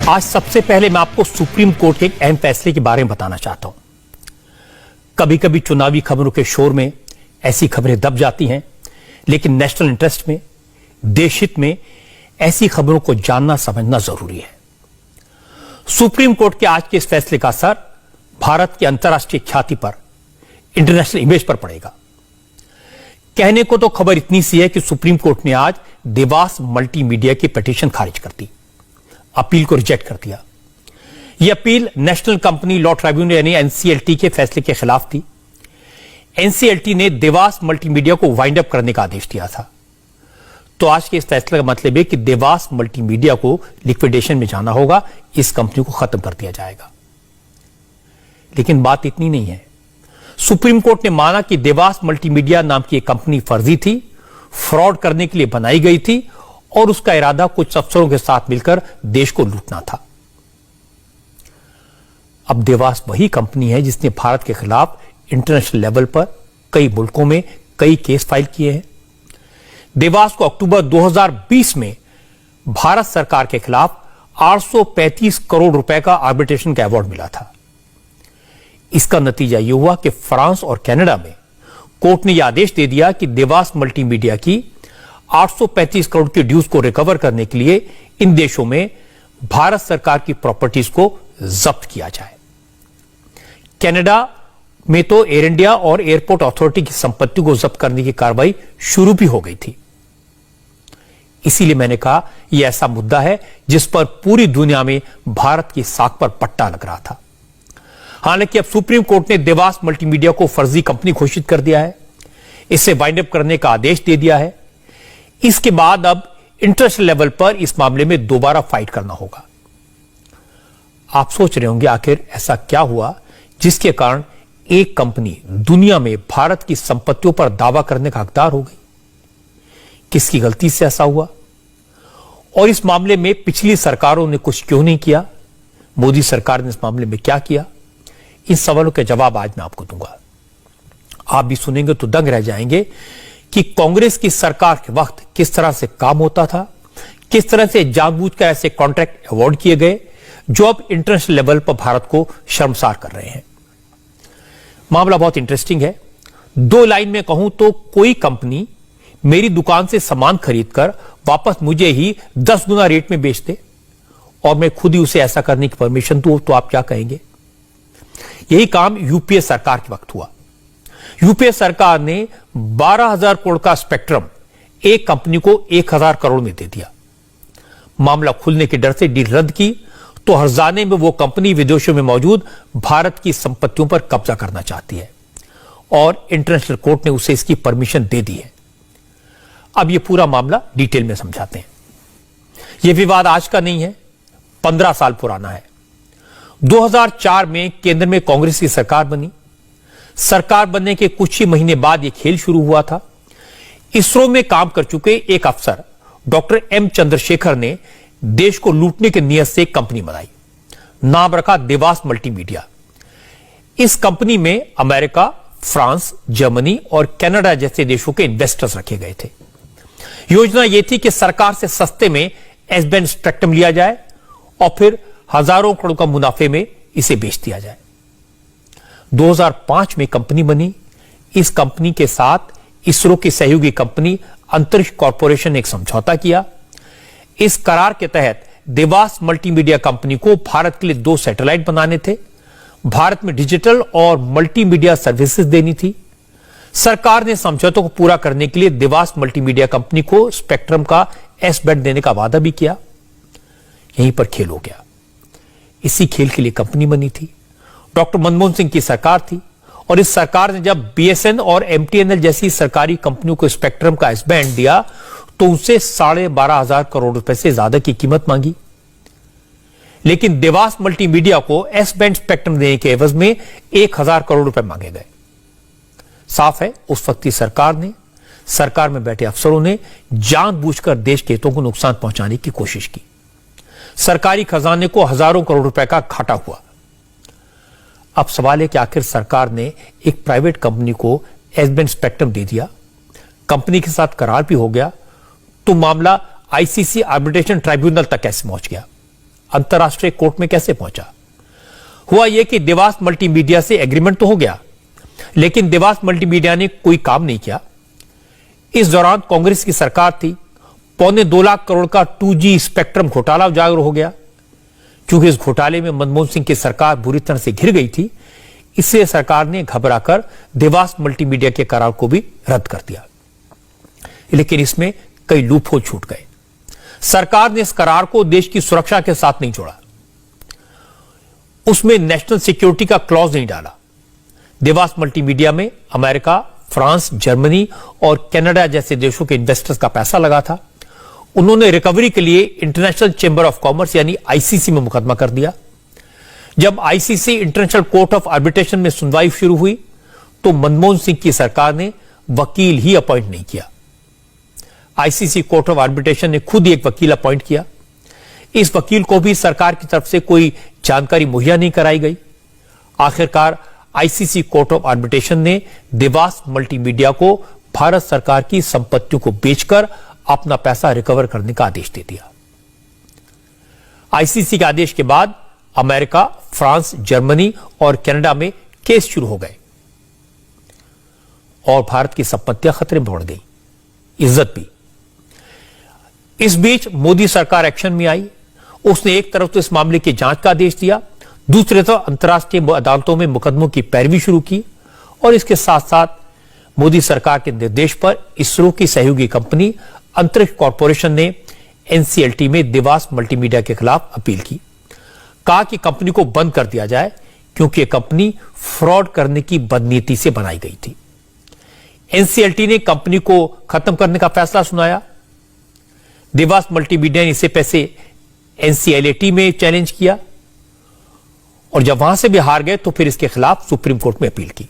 आज सबसे पहले मैं आपको सुप्रीम कोर्ट के एक अहम फैसले के बारे में बताना चाहता हूं। कभी कभी चुनावी खबरों के शोर में ऐसी खबरें दब जाती हैं, लेकिन नेशनल इंटरेस्ट में, देश हित में ऐसी खबरों को जानना समझना जरूरी है। सुप्रीम कोर्ट के आज के इस फैसले का असर भारत की अंतर्राष्ट्रीय ख्याति पर, इंटरनेशनल इमेज पर पड़ेगा। कहने को तो खबर इतनी सी है कि सुप्रीम कोर्ट ने आज देवास मल्टीमीडिया की पिटीशन खारिज कर दी, अपील को रिजेक्ट कर दिया। यह appeal national company law tribunal यानी एनसीएलटी के फैसले के खिलाफ थी। एनसीएलटी ने देवास मल्टीमीडिया को वाइंड अप करने का आदेश दिया था। तो आज के इस फैसले का मतलब है कि देवास मल्टीमीडिया को लिक्विडेशन में जाना होगा, इस कंपनी को खत्म कर दिया जाएगा। लेकिन बात इतनी नहीं है। सुप्रीम कोर्ट ने माना कि देवास मल्टीमीडिया नाम की एक कंपनी फर्जी थी, फ्रॉड करने के लिए बनाई गई थी और उसका इरादा कुछ अफसरों के साथ मिलकर देश को लूटना था। अब देवास वही कंपनी है जिसने भारत के खिलाफ इंटरनेशनल लेवल पर कई मुल्कों में कई केस फाइल किए हैं। देवास को अक्टूबर 2020 में भारत सरकार के खिलाफ 835 करोड़ रुपए का आर्बिट्रेशन का अवार्ड मिला था। इसका नतीजा यह हुआ कि फ्रांस और कनाडा में कोर्ट ने यह आदेश दे दिया कि देवास मल्टीमीडिया की 835 करोड़ की ड्यूज को रिकवर करने के लिए इन देशों में भारत सरकार की प्रॉपर्टीज को जब्त किया जाए। कनाडा में तो एयर इंडिया और एयरपोर्ट अथॉरिटी की संपत्ति को जब्त करने की कार्रवाई शुरू भी हो गई थी। इसीलिए मैंने कहा यह ऐसा मुद्दा है जिस पर पूरी दुनिया में भारत की साख पर पट्टा लग रहा था। हालांकि अब सुप्रीम कोर्ट ने देवास मल्टीमीडिया को फर्जी कंपनी घोषित कर दिया है, इसे वाइंड अप करने का आदेश दे दिया है। इसके बाद अब इंटरनेशनल लेवल पर इस मामले में दोबारा फाइट करना होगा। आप सोच रहे होंगे आखिर ऐसा क्या हुआ जिसके कारण एक कंपनी दुनिया में भारत की संपत्तियों पर दावा करने का हकदार हो गई। किसकी गलती से ऐसा हुआ और इस मामले में पिछली सरकारों ने कुछ क्यों नहीं किया? मोदी सरकार ने इस मामले में क्या किया? इन सवालों के जवाब आज मैं आपको दूंगा। आप भी सुनेंगे तो दंग रह जाएंगे कि कांग्रेस की सरकार के वक्त किस तरह से काम होता था, किस तरह से जानबूझकर ऐसे कॉन्ट्रैक्ट अवार्ड किए गए जो अब इंटरनेशनल लेवल पर भारत को शर्मसार कर रहे हैं। मामला बहुत इंटरेस्टिंग है। दो लाइन में कहूं तो कोई कंपनी मेरी दुकान से सामान खरीदकर वापस मुझे ही 10 गुना रेट में बेच दे और मैं खुद ही उसे ऐसा करने की परमिशन दूं, तो आप क्या कहेंगे? यही काम यूपीए सरकार के वक्त हुआ। यूपीए सरकार ने 12,000 करोड़ का स्पेक्ट्रम एक कंपनी को 1,000 करोड़ में दे दिया। मामला खुलने के डर से डील रद्द की तो हर्जाने में वो कंपनी विदेशों में मौजूद भारत की संपत्तियों पर कब्जा करना चाहती है और इंटरनेशनल कोर्ट ने उसे इसकी परमिशन दे दी है। अब ये पूरा मामला डिटेल में समझाते हैं। यह विवाद आज का नहीं है, 15 साल पुराना है। 2004 में केंद्र में कांग्रेस की सरकार बनी। सरकार बनने के कुछ ही महीने बाद यह खेल शुरू हुआ था। इसरो में काम कर चुके एक अफसर डॉक्टर एम चंद्रशेखर ने देश को लूटने की नियत से एक कंपनी बनाई। नाम रखा देवास मल्टीमीडिया। इस कंपनी में अमेरिका, फ्रांस, जर्मनी और कनाडा जैसे देशों के इन्वेस्टर्स रखे गए थे। योजना यह थी कि सरकार से सस्ते में एस बैंड स्पेक्ट्रम लिया जाए और फिर हजारों करोड़ का मुनाफे में इसे बेच दिया जाए। 2005 में कंपनी बनी। इस कंपनी के साथ इसरो की सहयोगी कंपनी अंतरिक्ष कॉरपोरेशन ने एक समझौता किया। इस करार के तहत देवास मल्टीमीडिया कंपनी को भारत के लिए 2 सैटेलाइट बनाने थे, भारत में डिजिटल और मल्टीमीडिया सर्विसेज देनी थी। सरकार ने समझौते को पूरा करने के लिए देवास मल्टीमीडिया कंपनी को स्पेक्ट्रम का एस बैंड देने का वादा भी किया। यहीं पर खेल हो गया। इसी खेल के लिए कंपनी बनी थी। डॉक्टर मनमोहन सिंह की सरकार थी और इस सरकार ने जब बीएसएन और एमटीएनएल जैसी सरकारी कंपनियों को स्पेक्ट्रम का एस बैंड दिया तो उनसे 12,500 करोड़ रुपए से ज्यादा की कीमत मांगी। लेकिन देवास मल्टीमीडिया को एस बैंड स्पेक्ट्रम देने के एवज में 1,000 करोड़ रुपए मांगे गए। साफ है उस वक्त की सरकार में बैठे अफसरों ने जानबूझकर देश के हितों को नुकसान पहुंचाने की कोशिश की। सरकारी खजाने को हजारों करोड़ रुपए का घाटा हुआ। अब सवाल है कि आखिर सरकार ने एक प्राइवेट कंपनी को एस बैंड स्पेक्ट्रम दे दिया, कंपनी के साथ करार भी हो गया, तो मामला आईसीसी आर्बिट्रेशन ट्राइब्यूनल तक कैसे पहुंच गया? अंतर्राष्ट्रीय कोर्ट में कैसे पहुंचा? हुआ यह कि देवास मल्टीमीडिया से एग्रीमेंट तो हो गया, लेकिन देवास मल्टीमीडिया ने कोई काम नहीं किया। इस दौरान कांग्रेस की सरकार थी। 1.25 लाख करोड़ का 2G स्पेक्ट्रम घोटाला उजागर हो गया। क्योंकि इस घोटाले में मनमोहन सिंह की सरकार बुरी तरह से घिर गई थी, इसलिए सरकार ने घबराकर देवास मल्टीमीडिया के करार को भी रद्द कर दिया। लेकिन इसमें कई लूपहोल छूट गए। सरकार ने इस करार को देश की सुरक्षा के साथ नहीं जोड़ा, उसमें नेशनल सिक्योरिटी का क्लॉज नहीं डाला। देवास मल्टीमीडिया में अमेरिका, फ्रांस, जर्मनी और कनाडा जैसे देशों के इन्वेस्टर्स का पैसा लगा था। उन्होंने रिकवरी के लिए इंटरनेशनल चैंबर ऑफ कॉमर्स यानी आईसीसी में मुकदमा कर दिया। जब ICC international court of arbitration में सुनवाई शुरू हुई तो मनमोहन सिंह की सरकार ने वकील ही अपॉइंट नहीं किया। आईसीसी कोर्ट ऑफ आर्बिट्रेशन ने खुद ही एक वकील अपॉइंट किया। इस वकील को भी सरकार की तरफ से कोई जानकारी मुहैया नहीं कराई गई। आखिरकार आईसीसी कोर्ट ऑफ आर्बिट्रेशन ने देवास मल्टीमीडिया को भारत सरकार की संपत्तियों को बेचकर अपना पैसा रिकवर करने का आदेश दे दिया। आईसीसी के आदेश के बाद अमेरिका, फ्रांस, जर्मनी और कनाडा में केस शुरू हो गए और भारत की संपत्तियां खतरे में बढ़ गई, इज्जत भी। इस बीच मोदी सरकार एक्शन में आई। उसने एक तरफ तो इस मामले की जांच का आदेश दिया, दूसरी तरफ अंतर्राष्ट्रीय अदालतों में मुकदमों की पैरवी शुरू की और इसके साथ साथ मोदी सरकार के निर्देश पर इसरो की सहयोगी कंपनी अंतरिक्ष कॉरपोरेशन ने एनसीएलटी में देवास मल्टीमीडिया के खिलाफ अपील की। कहा कि कंपनी को बंद कर दिया जाए क्योंकि यह कंपनी फ्रॉड करने की बदनीति से बनाई गई थी। एनसीएलटी ने कंपनी को खत्म करने का फैसला सुनाया। देवास मल्टीमीडिया ने इसे पैसे एनसीएलटी में चैलेंज किया और जब वहां से भी हार गए तो फिर इसके खिलाफ सुप्रीम कोर्ट में अपील की।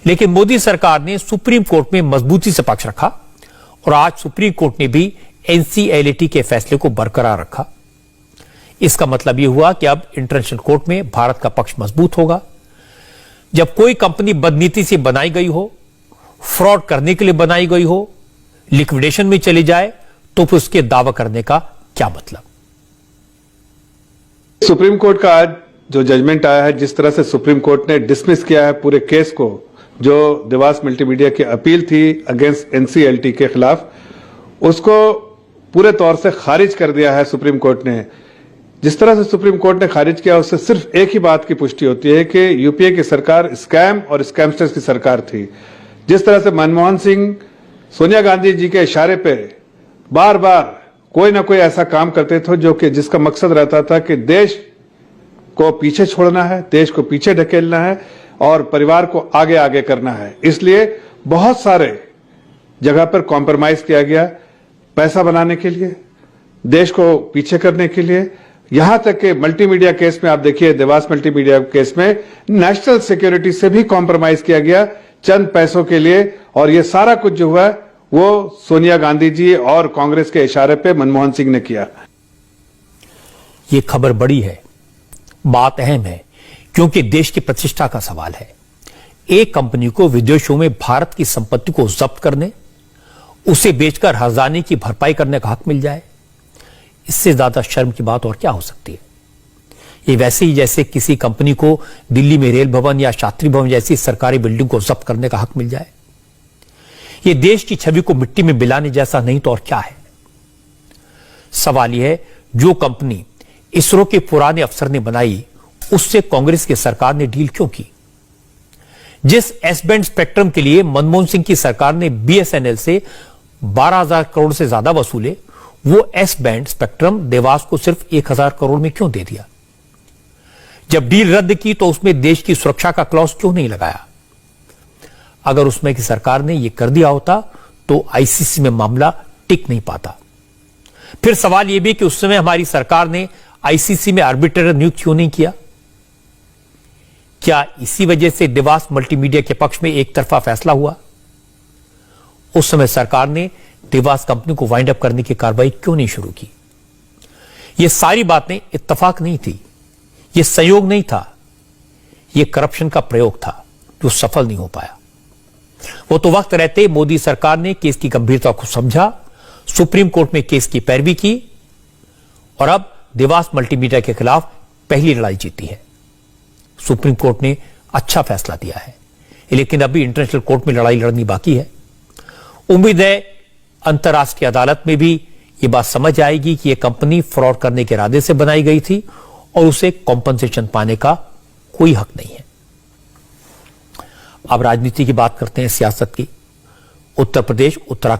लेकिन मोदी सरकार ने सुप्रीम कोर्ट में मजबूती से पक्ष रखा और आज सुप्रीम कोर्ट ने भी एनसीएलटी के फैसले को बरकरार रखा। इसका मतलब यह हुआ कि अब इंटरनेशनल कोर्ट में भारत का पक्ष मजबूत होगा। जब कोई कंपनी बदनीति से बनाई गई हो, फ्रॉड करने के लिए बनाई गई हो, लिक्विडेशन में चली जाए तो फिर उसके दावा करने का क्या मतलब? सुप्रीम कोर्ट का आज जो जजमेंट आया है, जिस तरह से सुप्रीम कोर्ट ने डिसमिस किया है पूरे केस को, जो देवास मल्टीमीडिया की अपील थी अगेंस्ट एनसीएलटी के खिलाफ, उसको पूरे तौर से खारिज कर दिया है सुप्रीम कोर्ट ने। जिस तरह से सुप्रीम कोर्ट ने खारिज किया उससे सिर्फ एक ही बात की पुष्टि होती है कि यूपीए की सरकार स्कैम और स्कैमस्टर्स की सरकार थी। जिस तरह से मनमोहन सिंह सोनिया गांधी जी के इशारे पे बार बार कोई ना कोई ऐसा काम करते थे जो कि जिसका मकसद रहता था कि देश को पीछे छोड़ना है, देश को पीछे ढकेलना है और परिवार को आगे आगे करना है। इसलिए बहुत सारे जगह पर कॉम्प्रोमाइज किया गया पैसा बनाने के लिए, देश को पीछे करने के लिए। यहां तक कि मल्टीमीडिया केस में आप देखिए, देवास मल्टीमीडिया केस में नेशनल सिक्योरिटी से भी कॉम्प्रोमाइज किया गया चंद पैसों के लिए। और यह सारा कुछ जो हुआ वो सोनिया गांधी जी और कांग्रेस के इशारे पे मनमोहन सिंह ने किया। यह खबर बड़ी है, बात अहम है, क्योंकि देश की प्रतिष्ठा का सवाल है। एक कंपनी को विदेशों में भारत की संपत्ति को जब्त करने, उसे बेचकर हर्जाने की भरपाई करने का हक मिल जाए, इससे ज्यादा शर्म की बात और क्या हो सकती है? ये वैसे ही जैसे किसी कंपनी को दिल्ली में रेल भवन या शास्त्री भवन जैसी सरकारी बिल्डिंग को जब्त करने का हक मिल जाए। ये देश की छवि को मिट्टी में मिलाने जैसा नहीं तो और क्या है? सवाल यह है, जो कंपनी इसरो के पुराने अफसर ने बनाई, उससे कांग्रेस की सरकार ने डील क्यों की? जिस एस बैंड स्पेक्ट्रम के लिए मनमोहन सिंह की सरकार ने बीएसएनएल से 12,000 करोड़ से ज्यादा वसूले, वो एस बैंड स्पेक्ट्रम देवास को सिर्फ 1,000 करोड़ में क्यों दे दिया? जब डील रद्द की तो उसमें देश की सुरक्षा का क्लॉज क्यों नहीं लगाया? अगर उसमें की सरकार ने यह कर दिया होता तो आईसीसी में मामला टिक नहीं पाता। फिर सवाल यह भी कि उस समय हमारी सरकार ने आईसीसी में आर्बिट्रेटर नियुक्त क्यों नहीं किया? क्या इसी वजह से देवास मल्टीमीडिया के पक्ष में एक तरफा फैसला हुआ? उस समय सरकार ने देवास कंपनी को वाइंड अप करने की कार्रवाई क्यों नहीं शुरू की? यह सारी बातें इत्तेफाक नहीं थी, यह संयोग नहीं था, यह करप्शन का प्रयोग था जो सफल नहीं हो पाया। वो तो वक्त रहते मोदी सरकार ने केस की गंभीरता को समझा, सुप्रीम कोर्ट में केस की पैरवी की और अब देवास मल्टीमीडिया के खिलाफ पहली लड़ाई जीती है। सुप्रीम कोर्ट ने अच्छा फैसला दिया है, लेकिन अभी इंटरनेशनल कोर्ट में लड़ाई लड़नी बाकी है। उम्मीद है अंतर्राष्ट्रीय अदालत में भी यह बात समझ आएगी कि यह कंपनी फ्रॉड करने के इरादे से बनाई गई थी और उसे कॉम्पनसेशन पाने का कोई हक नहीं है। अब राजनीति की बात करते हैं, सियासत की। उत्तर प्रदेश, उत्तराखंड